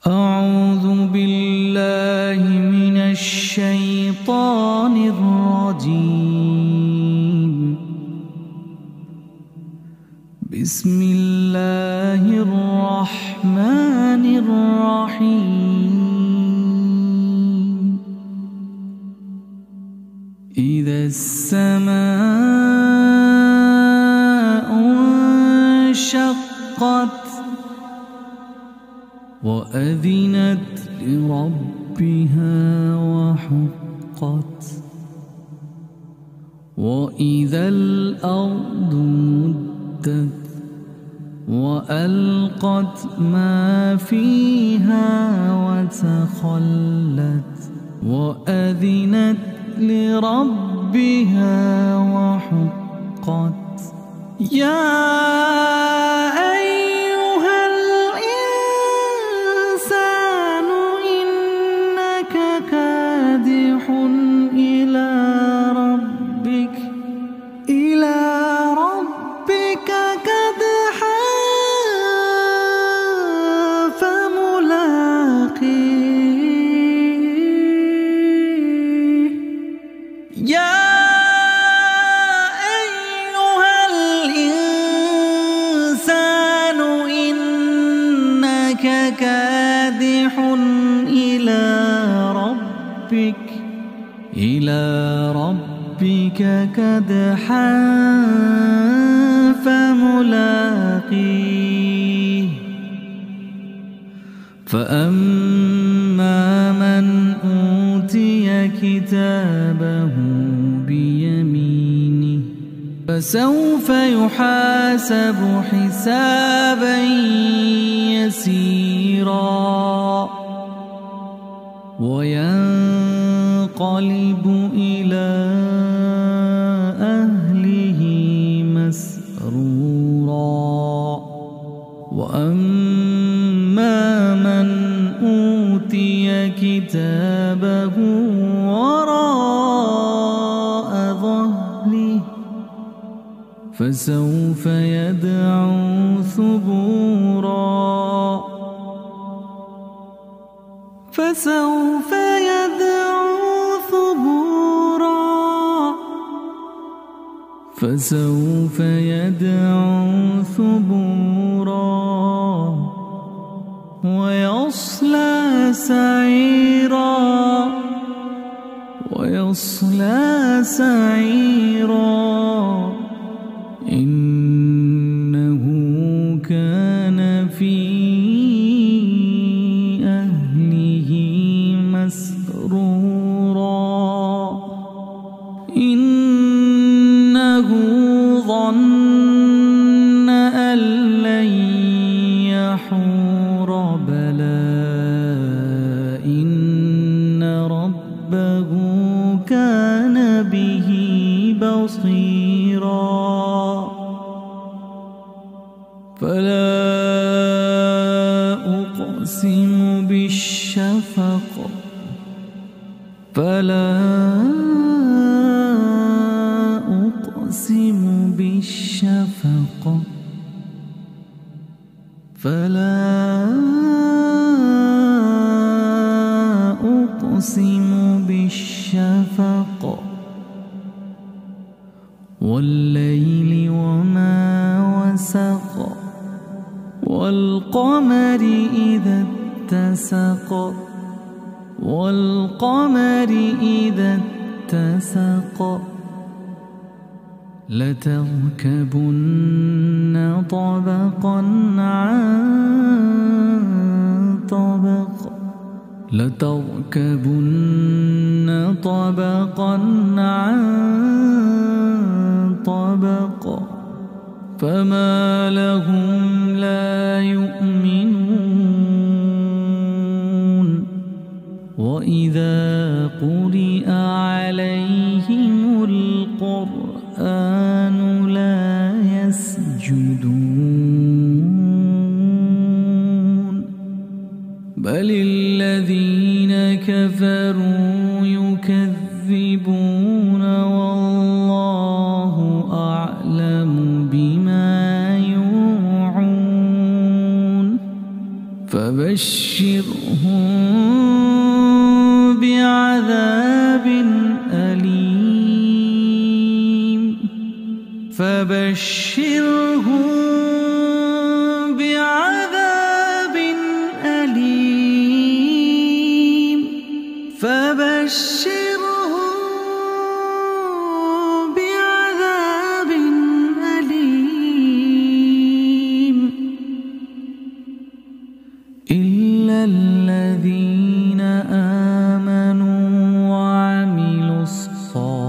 أعوذ بالله من الشيطان الرجيم. بسم الله الرحمن الرحيم. إذا السماء انشقت وأذنت لربها وحقت، وإذا الأرض مدت وألقت ما فيها وتخلت، وأذنت لربها وحقت. يا أيها الإنسان إنك كادح إلى ربك كدحا فملاقيه. يا أيها الإنسان إنك كادح إلى ربك كدحا فملاقيه. فأما من أوتي كتابه بيمينه فسوف يحاسب حسابا يسيرا، وينقلب إلى أهله مسرورا. وأما من أوتي كتابه وراء ظهره فسوف يدعو ثبورا، فسوف يدعو ثبورا ويصلى سعيرا. إنه كان في أهله مسرورا. إنه ظن أن لن يحور، بلى إن ربه كان به بصيرا. فلا أقسم بالشفق والليل وما وسق، والقمر إذا اتسق. لتركبن طبقا عن طبق. فما لهم لا يؤمنون. وإذا قرئ عليهم القرآن لا يسجدون، بل الذين كفروا يكذبون والله أعلم بما يوعون. فبشر فبشرهم بعذاب أليم فبشرهم بعذاب أليم فبشرهم بعذاب أليم إلا الذين آمنوا وعملوا الصالحات